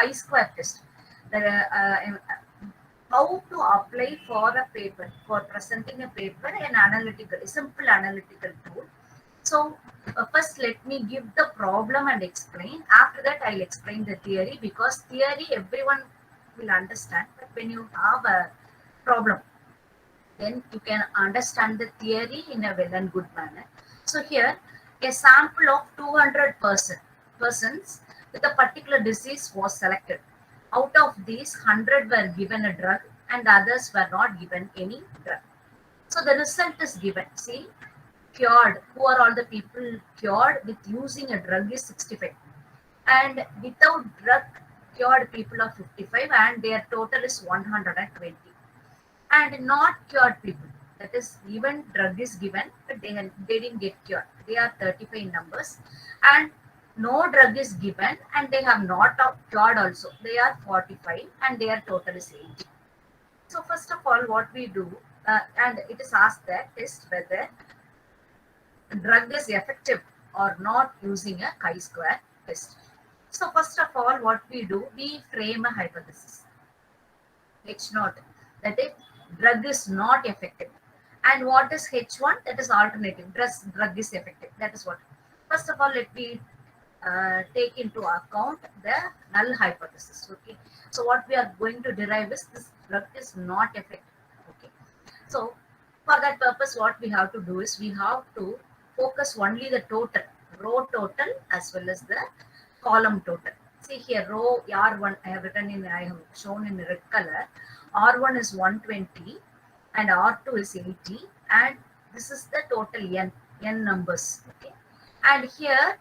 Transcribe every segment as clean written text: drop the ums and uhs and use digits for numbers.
chi-square test. How to apply for a paper, for presenting a paper, an analytical, simple analytical tool. So first let me give the problem and explain. After that I'll explain the theory, because theory everyone will understand, but when you have a problem, then you can understand the theory in a well and good manner. So here, a sample of 200 persons with a particular disease was selected. Out of these, 100 were given a drug and others were not given any drug. So the result is given. See, cured. Who are all the people cured with using a drug is 65. And without drug, cured people are 55, and their total is 120. And not cured people, that is, even drug is given but they didn't get cured, they are 35 in numbers. And no drug is given and they have not cured also, they are 45, and their total is 80. So first of all, what we do, and it is asked that test whether drug is effective or not using a chi-square test. So first of all, what we do, we frame a hypothesis H naught, that is, drug is not effective. And what is H1? That is alternative. Drug is effective. That is what. First of all, let me take into account the null hypothesis. Okay. So what we are going to derive is this drug is not effective. Okay. So for that purpose, what we have to do is we have to focus only the total, row total as well as the column total. See here, row R1 I have shown in red color. R1 is 120 and R2 is 80, and this is the total n numbers. Okay, and here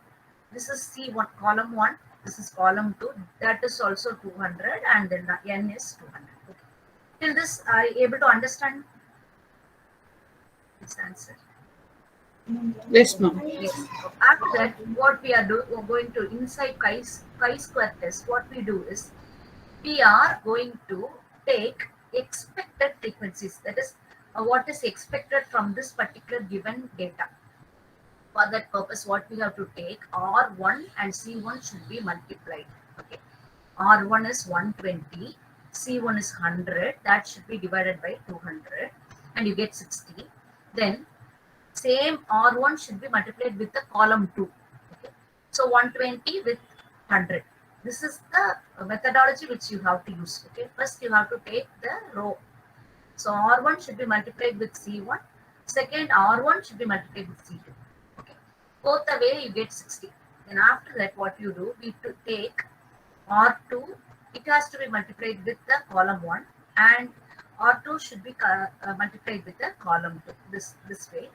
this is C1, column 1, this is column 2, that is also 200, and then n is 200. Okay. Till this, are you able to understand this answer? Yes, ma'am. Yes. After that, what we are going to, inside chi-square test, what we do is we are going to take expected frequencies. That is, what is expected from this particular given data. For that purpose, what we have to take, R1 and C1 should be multiplied. Okay, R1 is 120, C1 is 100. That should be divided by 200, and you get 60. Then same R1 should be multiplied with the column 2. Okay. So 120 with 100. This is the methodology which you have to use. Okay. First you have to take the row. So R1 should be multiplied with C1. Second, R1 should be multiplied with C2. Okay. Both the way you get 60. Then after that, what you do, we to take R2. It has to be multiplied with the column 1, and R2 should be multiplied with the column 2. This way.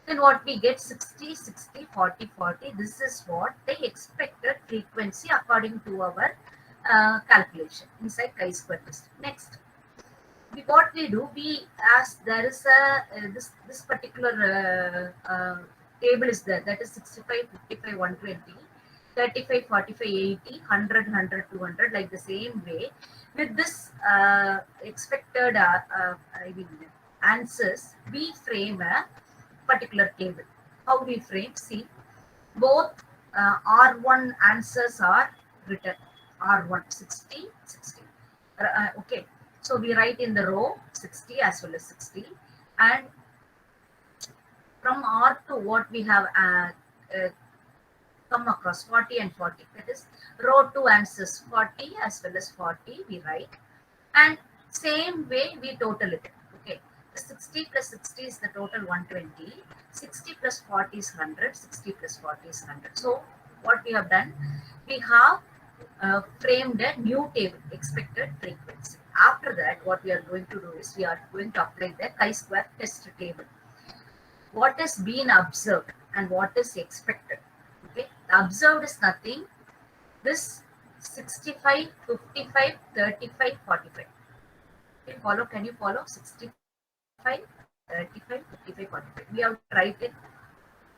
Then what we get, 60, 60, 40, 40. This is what the expected frequency according to our calculation inside chi-square test. Next, what we do, we, as there is a this particular table is there, that is 65, 55, 120, 35, 45, 80, 100, 100, 200, like the same way. With this expected answers, we frame a particular table. How we frame? See, both R1 answers are written. R1 60, 60. Okay, so we write in the row 60 as well as 60, and from R2 what we have come across 40 and 40. That is, row 2 answers 40 as well as 40 we write, and same way we total it. Okay, 60 plus 60 is the total 120. 60 plus 40 is 100. 60 plus 40 is 100. So what we have done, we have framed a new table, expected frequency. After that, what we are going to do is we are going to apply the chi-square test table. What is being observed and what is expected. Okay, observed is nothing. This 65, 55, 35, 45. Can you follow? 65, 35, 55, 45. We have to write it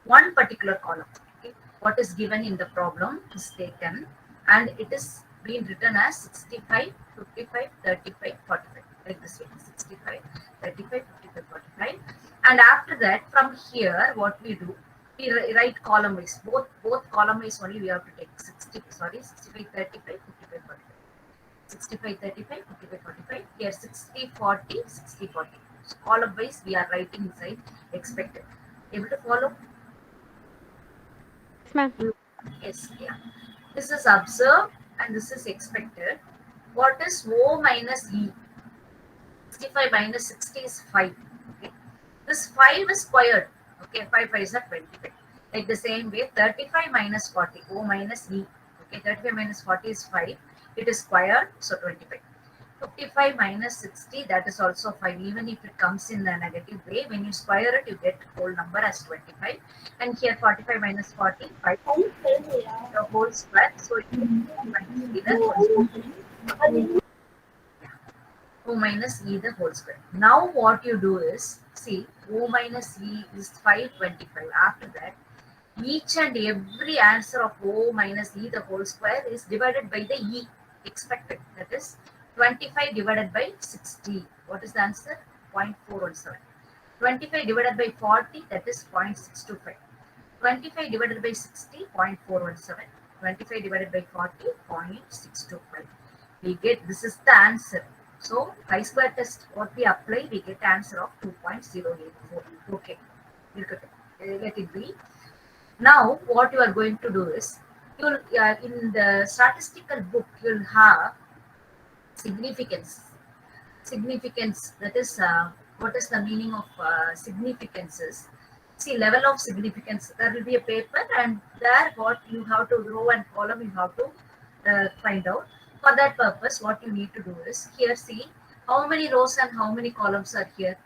one particular column. Okay, what is given in the problem is taken, and it is being written as 65, 55, 35, 45. Like this way, 65, 35, 55, 45. And after that, from here, what we do, we write column wise. Both column wise only we have to take 65, 35, 55, 45. 65, 35, 55, 45. Here 60, 40, 60, 40. So column wise we are writing inside expected. Able to follow? Yes, ma'am. Yes, yeah. This is observed and this is expected. What is O minus E? 65 minus 60 is 5. Okay. This 5 is squared. Okay, 5 5 is 25. Like the same way, 35 minus 40, O minus E. Okay, 35 minus 40 is 5. It is squared, so 25. 55 minus 60, that is also 5. Even if it comes in a negative way, when you square it, you get whole number as 25. And here 45 minus 40, 5, the whole square. So it is the whole square. O minus E the whole square. Now what you do is, see, O minus E is 525. After that, each and every answer of O minus E the whole square is divided by the E expected. That is 25 divided by 60. What is the answer? 0.417. 25 divided by 40, that is 0.625. 25 divided by 60, 0.417. 25 divided by 40, 0.625. We get, this is the answer. So chi-square test, what we apply, we get answer of 2.084. Okay, let it be. Now what you are going to do is, you'll in the statistical book you'll have significance. Significance, that is what is the meaning of significances. See, level of significance, there will be a paper and there what you have to row and column you have to find out. For that purpose, what you need to do is, here see how many rows and how many columns are here.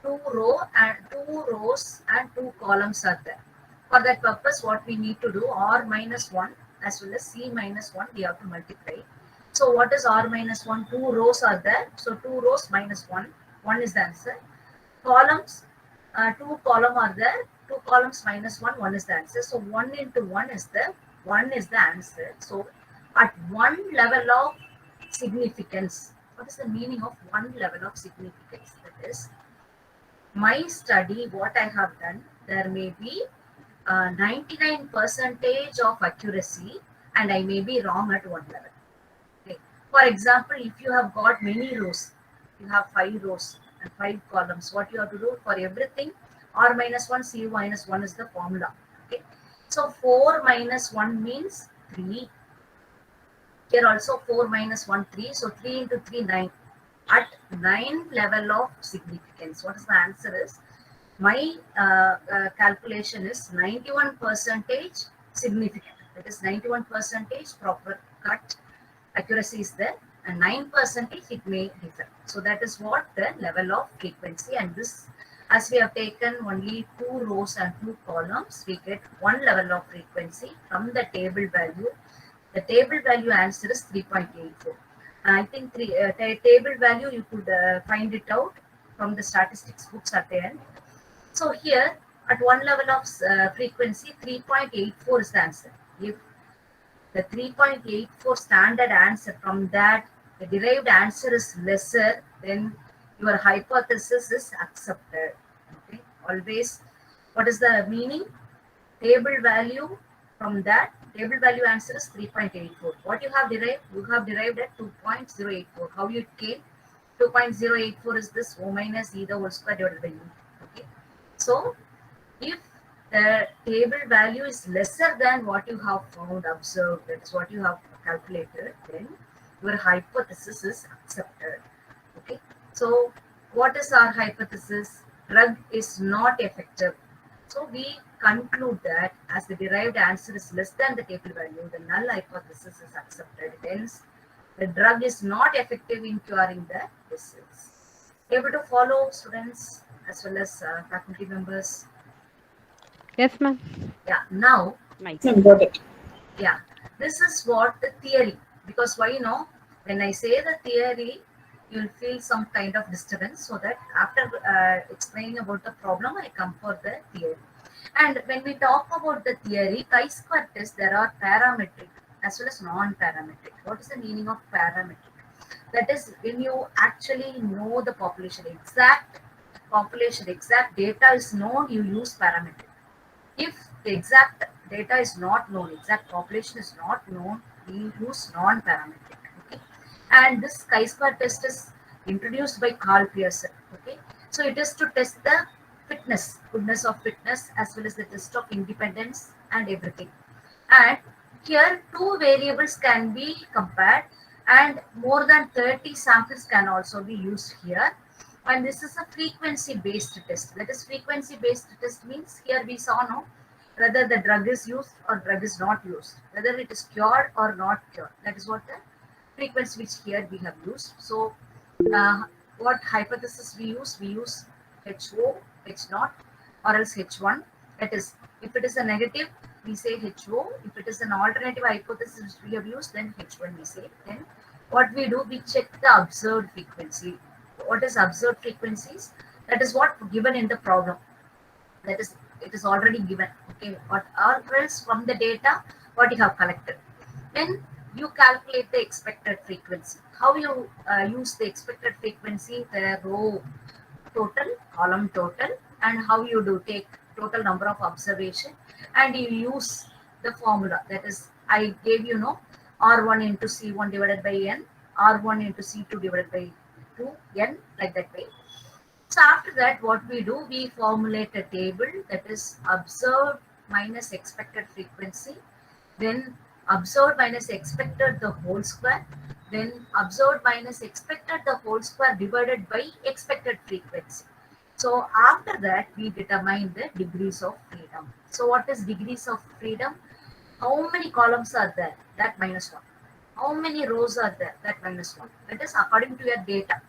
Two rows and two columns are there. For that purpose, what we need to do, r minus 1 as well as c minus 1, we have to multiply. So what is r minus 1? Two rows are there. So 2 rows minus 1. 1 is the answer. Columns, 2 columns are there. 2 columns minus 1. 1 is the answer. So 1 into 1 is the answer. So at one level of significance, what is the meaning of one level of significance? That is, my study, what I have done, there may be 99% of accuracy and I may be wrong at one level. Okay. For example, if you have got many rows, you have 5 rows and 5 columns, what you have to do for everything, r minus 1, c minus 1 is the formula. Okay. So 4 minus 1 means 3. Here also 4 minus 1, 3. So 3 into 3, 9. At 9 level of significance, what is the answer is? My calculation is 91% significant. That is 91% proper, correct accuracy is there, and 9% it may differ. So that is what the level of frequency, and this, as we have taken only 2 rows and 2 columns, we get one level of frequency from the table value. The table value answer is 3.84. I think table value you could find it out from the statistics books at the end. So here at one level of frequency, 3.84 is the answer. If the 3.84 standard answer, from that the derived answer is lesser, then your hypothesis is accepted. Okay, always, what is the meaning? Table value, from that table value answer is 3.84. What you have derived? You have derived at 2.084. How you came? 2.084 is this O minus E the whole square divided by E. Okay. So if the table value is lesser than what you have found, observed, that is what you have calculated, then your hypothesis is accepted. Okay. So what is our hypothesis? Drug is not effective. So we conclude that as the derived answer is less than the table value, the null hypothesis is accepted. Hence, the drug is not effective in curing the disease. Able to follow, students as well as faculty members? Yes, ma'am. Yeah. Now, Nice. Got it. yeah, this is what the theory. Because why, when I say the theory, you'll feel some kind of disturbance. So that after explaining about the problem, I come for the theory. And when we talk about the theory, chi-square test, there are parametric as well as non-parametric. What is the meaning of parametric? That is, when you actually know the population, exact data is known, you use parametric. If the exact data is not known, exact population is not known, we use non-parametric. Okay? And this chi-square test is introduced by Carl Pearson. Okay, so it is to test the goodness of fitness, as well as the test of independence and everything. And here two variables can be compared, and more than 30 samples can also be used here. And this is a frequency based test. That is, frequency based test means here we saw no whether the drug is used or drug is not used, whether it is cured or not cured. That is what the frequency which here we have used. So what hypothesis we use? We use HO, H0, or else H1. That is, if it is a negative, we say HO. If it is an alternative hypothesis which we have used, then H1 we say. Then what we do, we check the observed frequency. What is observed frequencies? That is what given in the problem. That is, it is already given. Okay, what or else from the data what you have collected. Then you calculate the expected frequency. How you use the expected frequency? The row total, column total, and how you do take total number of observation, and you use the formula. That is, I gave you know R1 into C1 divided by N, R1 into C2 divided by 2, N, like that way. So after that, what we do, we formulate a table, that is observed minus expected frequency, then observed minus expected the whole square, then observed minus expected the whole square divided by expected frequency. So after that, we determine the degrees of freedom. So what is degrees of freedom? How many columns are there? That minus 1. How many rows are there? That minus 1. That is according to your data.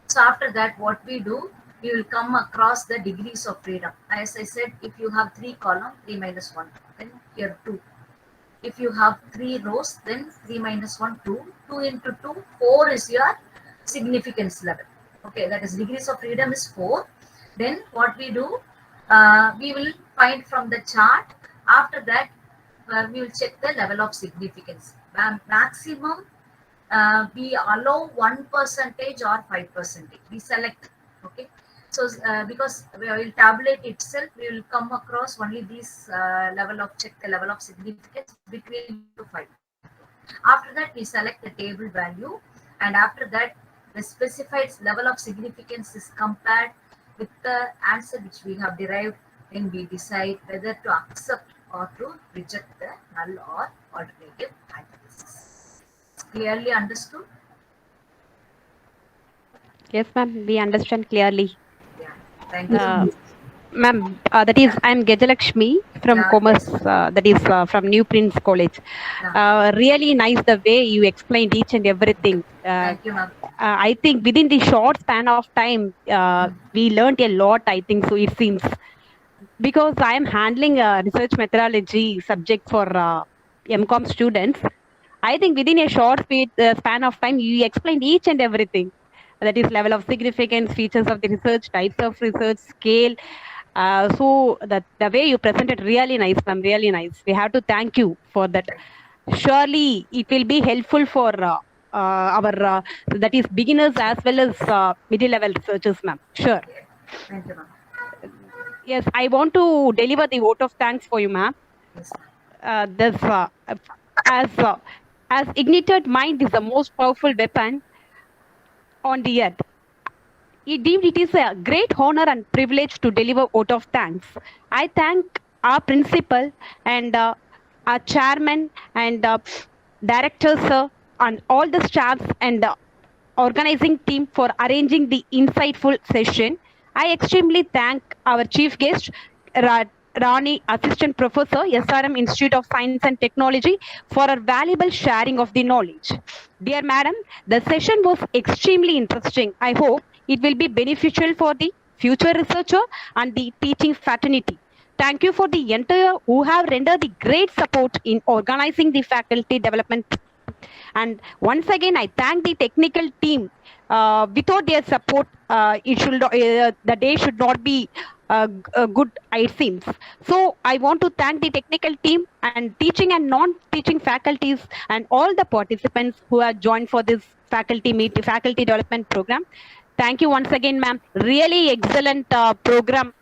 So after that, what we do, we will come across the degrees of freedom. As I said, if you have 3 columns, 3 minus 1, then here 2. If you have 3 rows, then 3 minus 1, 2. 2 into 2, 4 is your significance level. Okay, that is degrees of freedom is 4. Then what we do, we will find from the chart. After that, we will check the level of significance. Maximum, we allow 1% or 5%. We select. Okay, so because we will tabulate itself, we will come across only this level of check the level of significance between 2 to 5. After that, we select the table value, and after that, the specified level of significance is compared with the answer which we have derived. Then we decide whether to accept or to reject the null or alternative hypothesis. Clearly understood? Yes, ma'am. We understand clearly. Yeah. Thank you. Ma'am, that is, I'm Gejalakshmi from Yeah, Commerce, yes. that is from New Prince College. Really nice the way you explained each and everything. Thank you, ma'am. I think within the short span of time, we learned a lot, I think, so it seems. Because I am handling a research methodology subject for MCOM students, I think within a short span of time, you explained each and everything. That is level of significance, features of the research, types of research, scale. So that the way you presented really nice, ma'am, really nice. We have to thank you for that. Surely it will be helpful for our that is beginners as well as middle level researchers, ma'am. Sure. Okay. Thank you, ma'am. Yes, I want to deliver the vote of thanks for you, ma'am. Yes, This as ignited mind is the most powerful weapon on the earth. Indeed, it is a great honor and privilege to deliver vote of thanks. I thank our principal and our chairman and directors, and all the staffs and organizing team for arranging the insightful session. I extremely thank our chief guest, Rani, Assistant Professor, SRM Institute of Science and Technology, for her valuable sharing of the knowledge. Dear Madam, the session was extremely interesting. I hope it will be beneficial for the future researcher and the teaching fraternity. Thank you for the entire who have rendered the great support in organizing the faculty development. And once again, I thank the technical team. Without their support, the day should not be good, it seems. So I want to thank the technical team and teaching and non-teaching faculties and all the participants who have joined for this faculty development program. Thank you once again, ma'am. Really excellent program.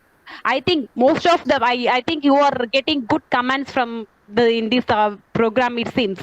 I think most of the I think you are getting good comments from in this program, it seems.